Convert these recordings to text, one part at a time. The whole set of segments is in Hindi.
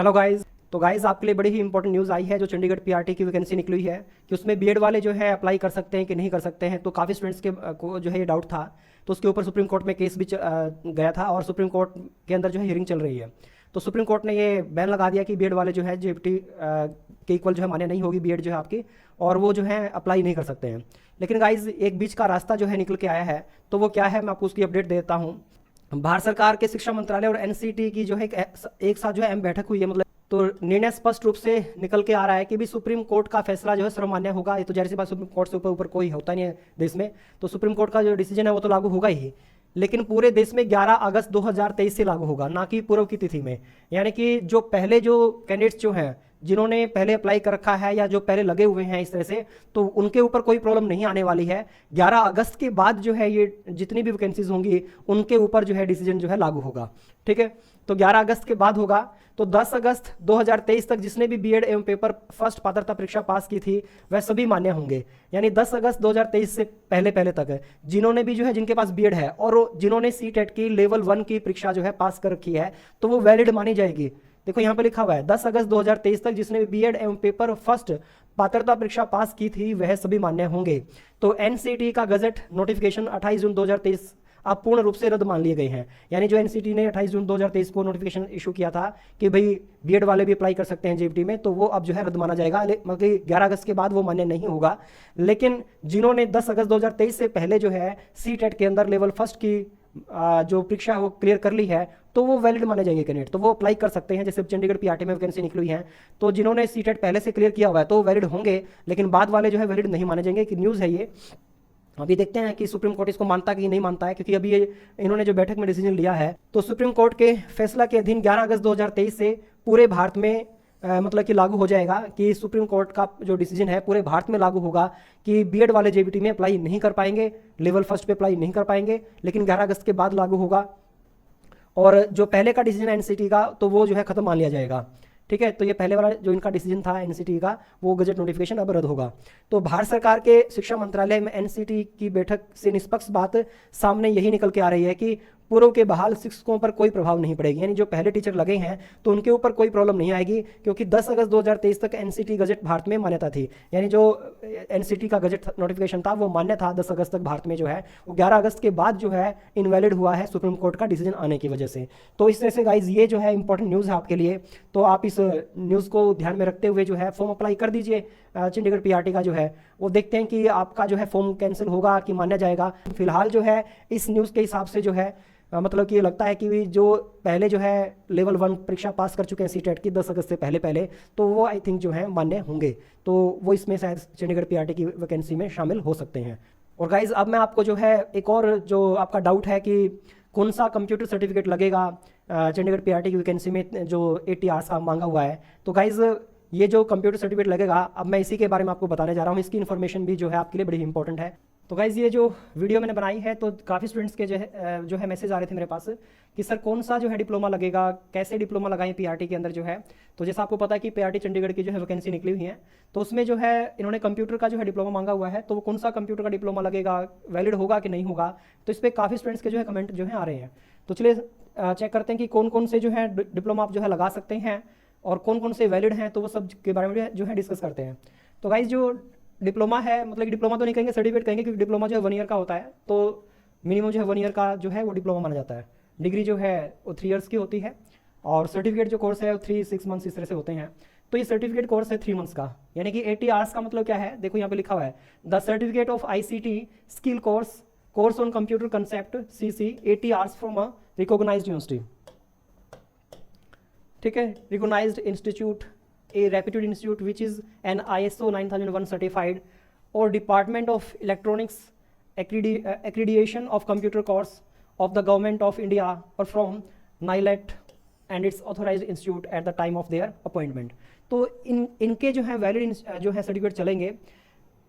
Hello guys. तो गाइस आपके लिए बड़ी ही इंपॉर्टेंट न्यूज़ आई है। जो चंडीगढ़ पीआरटी की वैकेंसी निकली हुई है कि उसमें बीएड वाले जो है अप्लाई कर सकते हैं कि नहीं कर सकते हैं। तो काफ़ी स्टूडेंट्स को जो है ये डाउट था। तो उसके ऊपर सुप्रीम कोर्ट में केस भी गया था और सुप्रीम कोर्ट के अंदर जो है हियरिंग चल रही है। तो सुप्रीम कोर्ट ने ये बैन लगा दिया कि बीएड वाले जो है जेपीटी के इक्वल जो है मान्य नहीं होगी बीएड जो है आपकी, और वो जो है अप्लाई नहीं कर सकते हैं। लेकिन गाइज एक बीच का रास्ता जो है निकल के आया है। तो वो क्या है, मैं आपको उसकी अपडेट देता हूँ। भारत सरकार के शिक्षा मंत्रालय और एनसीटी की जो है एक साथ जो है अहम बैठक हुई है। मतलब तो निर्णय स्पष्ट रूप से निकल के आ रहा है कि भी सुप्रीम कोर्ट का फैसला जो है सर्वमान्य होगा। ये तो जाहिर सी बात, सुप्रीम कोर्ट से ऊपर कोई होता नहीं है देश में। तो सुप्रीम कोर्ट का जो डिसीजन है वो तो लागू होगा ही, लेकिन पूरे देश में 11 अगस्त 2023 से लागू होगा, ना कि पूर्व की तिथि में। यानी कि जो पहले जो कैंडिडेट्स जो हैं, जिन्होंने पहले अप्लाई कर रखा है या जो पहले लगे हुए हैं इस तरह से, तो उनके ऊपर कोई प्रॉब्लम नहीं आने वाली है। 11 अगस्त के बाद जो है ये जितनी भी वैकेंसीज होंगी उनके ऊपर जो है डिसीजन जो है लागू होगा। ठीक है, तो 11 अगस्त के बाद होगा। तो 10 अगस्त 2023 तक जिसने भी बीएड एवं पेपर फर्स्ट पात्रता परीक्षा पास की थी वह सभी मान्य होंगे। यानी 10 अगस्त 2023 से पहले पहले तक है जिन्होंने भी जो है, जिनके पास बीएड है और जिन्होंने सीटेट की लेवल 1 की परीक्षा जो है पास कर रखी है, तो वो वैलिड मानी जाएगी। देखो यहाँ पे लिखा हुआ है 10 अगस्त 2023 तक जिसने बीएड एवं पेपर फर्स्ट पात्रता परीक्षा पास की थी वह सभी मान्य होंगे। तो एनसीटी का गजट नोटिफिकेशन 28 जून 2023 अब पूर्ण रूप से रद्द मान लिए गए हैं। यानी जो एनसीटी ने 28 जून 2023 को नोटिफिकेशन इशू किया था कि भाई बीएड वाले भी अप्लाई कर सकते हैं जेपीटी में, तो वो अब जो है रद्द माना जाएगा। मतलब 11 अगस्त के बाद वो मान्य नहीं होगा। लेकिन जिन्होंने 10 अगस्त 2023 से पहले जो है सीटेट के अंदर लेवल फर्स्ट की जो परीक्षा वो क्लियर कर ली है, तो वो वैलिड माने जाएंगे कैंडिडेट, तो वो अप्लाई कर सकते हैं। जैसे चंडीगढ़ पीआरटी में वैकेंसी निकली हुई है, तो जिन्होंने सीटेट पहले से क्लियर किया हुआ है तो वैलिड होंगे, लेकिन बाद वाले जो है वैलिड नहीं माने जाएंगे। कि न्यूज़ है ये। अभी देखते हैं कि सुप्रीम कोर्ट इसको मानता कि नहीं मानता है, क्योंकि अभी ये इन्होंने जो बैठक में डिसीजन लिया है, तो सुप्रीम कोर्ट के फैसला के अधीन 11 अगस्त 2023 से पूरे भारत में मतलब कि लागू हो जाएगा कि सुप्रीम कोर्ट का जो डिसीजन है पूरे भारत में लागू होगा कि बीएड वाले जेबीटी में अप्लाई नहीं कर पाएंगे, लेवल फर्स्ट पे अप्लाई नहीं कर पाएंगे, लेकिन 11 अगस्त के बाद लागू होगा। और जो पहले का डिसीजन है एनसीटी का, तो वो जो है खत्म मान लिया जाएगा। ठीक है, तो ये पहले वाला जो इनका डिसीजन था एनसीटी का, वो गजट नोटिफिकेशन अब रद्द होगा। तो भारत सरकार के शिक्षा मंत्रालय में एनसीटी की बैठक से निष्पक्ष बात सामने यही निकल के आ रही है कि पूर्व के बहाल शिक्षकों पर कोई प्रभाव नहीं पड़ेगी। यानी जो पहले टीचर लगे हैं तो उनके ऊपर कोई प्रॉब्लम नहीं आएगी, क्योंकि 10 अगस्त 2023 तक एनसीटी गजट भारत में मान्यता थी। यानी जो एनसीटी का गजट नोटिफिकेशन था वो मान्य था 10 अगस्त तक भारत में जो है, वो 11 अगस्त के बाद जो है इनवैलिड हुआ है सुप्रीम कोर्ट का डिसीजन आने की वजह से। तो इस तरह से गाइज ये जो है इंपॉर्टेंट न्यूज़ है आपके लिए। तो आप इस न्यूज़ को ध्यान में रखते हुए जो है फॉर्म अप्लाई कर दीजिए चंडीगढ़ पीआरटी का जो है। वो देखते हैं कि आपका जो है फॉर्म कैंसिल होगा कि मान्य जाएगा। फिलहाल जो है इस न्यूज़ के हिसाब से जो है मतलब कि लगता है कि जो पहले जो है लेवल 1 परीक्षा पास कर चुके हैं सीटेट की 10 अगस्त से पहले पहले, तो वो आई थिंक जो है मान्य होंगे, तो वो इसमें शायद चंडीगढ़ पीआरटी की वैकेंसी में शामिल हो सकते हैं। और गाइज अब मैं आपको जो है एक और जो आपका डाउट है कि कौन सा कंप्यूटर सर्टिफिकेट लगेगा चंडीगढ़ पीआरटी की वैकेंसी में जो 80 आवर्स का मांगा हुआ है। तो गाइज ये जो कंप्यूटर सर्टिफिकेट लगेगा, अब मैं इसी के बारे में आपको बताने जा रहा हूँ। इसकी इन्फॉर्मेशन भी जो है आपके लिए बड़ी इंपॉर्टेंट है। तो गाइज़ ये जो वीडियो मैंने बनाई है, तो काफ़ी स्टूडेंट्स के जो है मैसेज आ रहे थे मेरे पास कि सर कौन सा जो है डिप्लोमा लगेगा, कैसे डिप्लोमा लगाएं पीआरटी के अंदर जो है। तो जैसा आपको पता है कि पीआरटी चंडीगढ़ की जो है वैकेंसी निकली हुई है, तो उसमें जो है इन्होंने कंप्यूटर का जो है डिप्लोमा मांगा हुआ है। तो वो कौन सा कंप्यूटर का डिप्लोमा लगेगा, वैलिड होगा कि नहीं होगा, तो इस पर काफ़ी स्टूडेंट्स के जो है कमेंट जो है आ रहे हैं। तो चलिए चेक करते हैं कि कौन कौन से जो है डिप्लोमा आप जो है लगा सकते हैं और कौन कौन से वैलिड हैं, तो वो सब के बारे में जो है डिस्कस करते हैं। तो गाइज जो डिप्लोमा है, मतलब कि डिप्लोमा तो नहीं कहेंगे, सर्टिफिकेट कहेंगे, क्योंकि डिप्लोमा जो है 1 ईयर का होता है, तो मिनिमम जो है 1 ईयर का जो है वो डिप्लोमा माना जाता है। डिग्री जो है वो 3 ईयर्स की होती है, और सर्टिफिकेट जो कोर्स है वो 3-6 मंथ्स इस तरह से होते हैं। तो ये सर्टिफिकेट कोर्स है 3 मंथ्स का, यानी कि 80 आवर्स का मतलब क्या है, देखो यहाँ पे लिखा हुआ है the certificate of ICT skill course on computer concept CC 80 hours from a recognised university. ठीक है, recognised institute, a reputed institute which is an ISO 9001 certified or Department of Electronics accreditation of computer course of the government of India or from NILET and its authorized institute at the time of their appointment। तो इनके जो है वैलिड जो है सर्टिफिकेट चलेंगे।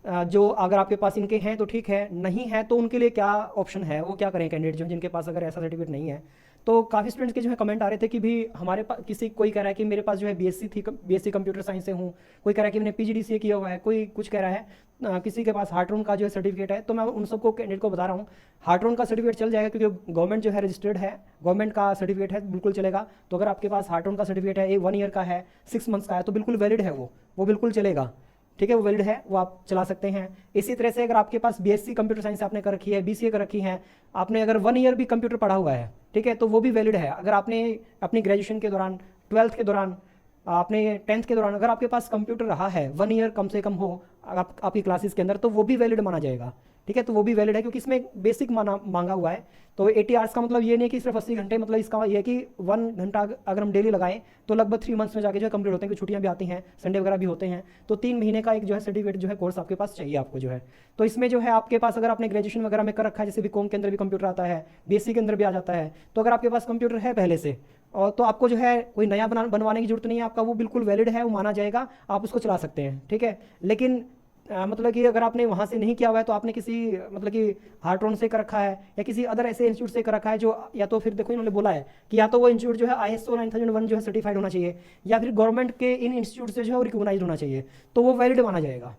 जो अगर आपके पास इनके हैं तो ठीक है, नहीं है तो उनके लिए क्या ऑप्शन है, वो क्या करें कैंडिडेट जो जिनके पास अगर ऐसा सर्टिफिकेट नहीं है। तो काफ़ी स्टूडेंट्स के जो है कमेंट आ रहे थे कि भी हमारे पास किसी कोई कह रहा है कि मेरे पास जो है बीएससी थी, बीएससी कंप्यूटर साइंस से हूँ, कोई कह रहा है कि मैंने पीजीडीसीए किया हुआ है, कोई कुछ कह रहा है, किसी के पास हार्ट्रॉन का जो है सर्टिफिकेट है। तो मैं उन सबको कैंडिडेट को बता रहा हूँ हार्ट्रॉन का सर्टिफिकेट चल जाएगा, क्योंकि गवर्नमेंट जो है रजिस्टर्ड है, गवर्नमेंट का सर्टिफिकेट है, बिल्कुल चलेगा। तो अगर आपके पास हार्ट्रॉन का सर्टिफिकेट है, 1 ईयर का है, 6 मंथ्स का है, तो बिल्कुल वैलिड है, वो बिल्कुल चलेगा, ठीक है, वो वैलिड है, वो आप चला सकते हैं। इसी तरह से अगर आपके पास बीएससी कंप्यूटर साइंस आपने कर रखी है, बीसीए कर रखी है, आपने अगर 1 ईयर भी कंप्यूटर पढ़ा हुआ है, ठीक है, तो वो भी वैलिड है। अगर आपने अपनी ग्रेजुएशन के दौरान, 12th के दौरान, आपने 10th के दौरान अगर आपके पास कंप्यूटर रहा है 1 ईयर कम से कम हो आपकी क्लासेस के अंदर, तो वो भी वैलिड माना जाएगा, ठीक है। तो वो भी वैलिड है, क्योंकि इसमें बेसिक मांगा हुआ है। तो 80 आवर्स का मतलब ये नहीं है कि सिर्फ 80 घंटे, मतलब इसका ये है कि 1 घंटा अगर हम डेली लगाएं तो लगभग 3 मंथ्स में जाके जो है कंप्लीट होते हैं, क्योंकि छुट्टियां भी आती हैं, संडे वगैरह भी होते हैं। तो 3 महीने का एक जो है सर्टिफिकेट जो है कोर्स आपके पास चाहिए आपको जो है। तो इसमें जो है आपके पास अगर आपने ग्रेजुएशन वगैरह में कर रखा है, जैसे बीकॉम के अंदर भी कंप्यूटर आता है, बीएससी के अंदर भी आ जाता है, तो अगर आपके पास कंप्यूटर है पहले से, और तो आपको जो है कोई नया बनवाने की जरूरत नहीं है, आपका वो बिल्कुल वैलिड है, वो माना जाएगा, आप उसको चला सकते हैं, ठीक है। लेकिन मतलब कि अगर आपने वहाँ से नहीं किया हुआ है, तो आपने किसी मतलब कि हार्ट्रॉन से कर रखा है या किसी अदर ऐसे इंस्टीट्यूट से कर रखा है, जो या तो फिर देखो इन्होंने बोला है कि या तो वो इंस्टीट्यूट जो है ISO 9001 जो है सर्टिफाइड होना चाहिए, या फिर गवर्नमेंट के इन इंस्टीट्यूट से जो है वो रिकॉग्नाइज होना चाहिए, तो वो वैलिड माना जाएगा,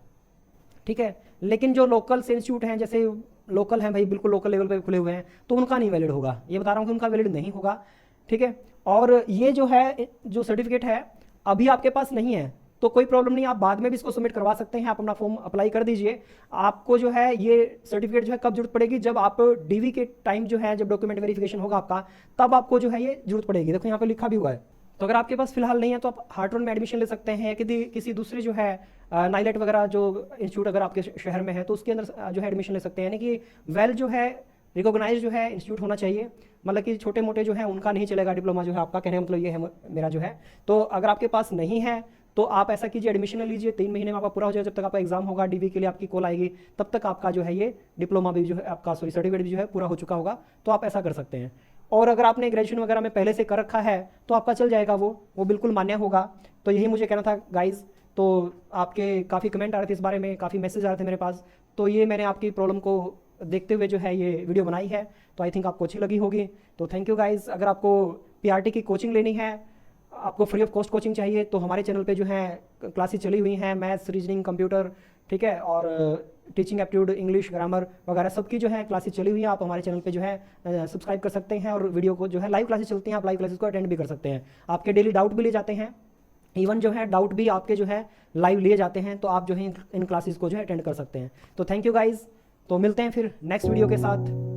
ठीक है। लेकिन जो लोकल से इंस्टीट्यूट हैं, जैसे लोकल हैं भाई, बिल्कुल लोकल लेवल पे खुले हुए हैं, तो उनका नहीं वैलिड होगा, ये बता रहा हूँ कि उनका वैलिड नहीं होगा, ठीक है। और ये जो है, जो सर्टिफिकेट है अभी आपके पास नहीं है तो कोई प्रॉब्लम नहीं, आप बाद में भी इसको सबमिट करवा सकते हैं, आप अपना फॉर्म अप्लाई कर दीजिए। आपको जो है ये सर्टिफिकेट जो है कब जरूरत पड़ेगी, जब आप डीवी के टाइम जो है, जब डॉक्यूमेंट वेरिफिकेशन होगा आपका, तब आपको जो है ये जरूरत पड़ेगी। देखो यहाँ पे लिखा भी हुआ है। तो अगर आपके पास फिलहाल नहीं है तो आप हार्ट्रॉन में एडमिशन ले सकते हैं, या किसी दूसरे जो है नाइलेट वगैरह जो इंस्टीट्यूट अगर आपके शहर में है तो उसके अंदर जो है एडमिशन ले सकते हैं। यानी कि वेल जो है रिकॉग्नाइज जो है इंस्टीट्यूट होना चाहिए, मतलब कि छोटे मोटे जो है उनका नहीं चलेगा डिप्लोमा जो है आपका, कहने का मतलब ये है मेरा जो है। तो अगर आपके पास नहीं है तो आप ऐसा कीजिए, एडमिशन ले लीजिए, 3 महीने में आपका पूरा हो जाएगा, जब तक आपका एग्जाम होगा, डीवी के लिए आपकी कॉल आएगी, तब तक आपका जो है ये डिप्लोमा भी जो है आपका सर्टिफिकेट भी जो है पूरा हो चुका होगा, तो आप ऐसा कर सकते हैं। और अगर आपने ग्रेजुएशन वगैरह में पहले से कर रखा है तो आपका चल जाएगा, वो बिल्कुल मान्य होगा। तो यही मुझे कहना था गाइज। तो आपके काफ़ी कमेंट आ रहे थे इस बारे में, काफ़ी मैसेज आ रहे थे मेरे पास, तो ये मैंने आपकी प्रॉब्लम को देखते हुए जो है ये वीडियो बनाई है। तो आई थिंक आपको अच्छी लगी होगी। तो थैंक यू गाइज। अगर आपको PRT की कोचिंग लेनी है, आपको फ्री ऑफ कॉस्ट कोचिंग चाहिए, तो हमारे चैनल पे जो है क्लासेस चली हुई हैं, मैथ्स, रीजनिंग, कंप्यूटर, ठीक है, और टीचिंग एप्टीट्यूड, इंग्लिश, ग्रामर वगैरह सबकी जो है क्लासेस चली हुई हैं। आप हमारे चैनल पे जो है सब्सक्राइब कर सकते हैं, और वीडियो को जो है लाइव क्लासेस चलती हैं, आप लाइव क्लासेस को अटेंड भी कर सकते हैं। आपके डेली डाउट भी लिए जाते हैं, इवन जो है डाउट भी आपके जो है लाइव लिए जाते हैं, तो आप जो है इन क्लासेस को जो है अटेंड कर सकते हैं। तो थैंक यू गाइज। तो मिलते हैं फिर नेक्स्ट वीडियो के साथ।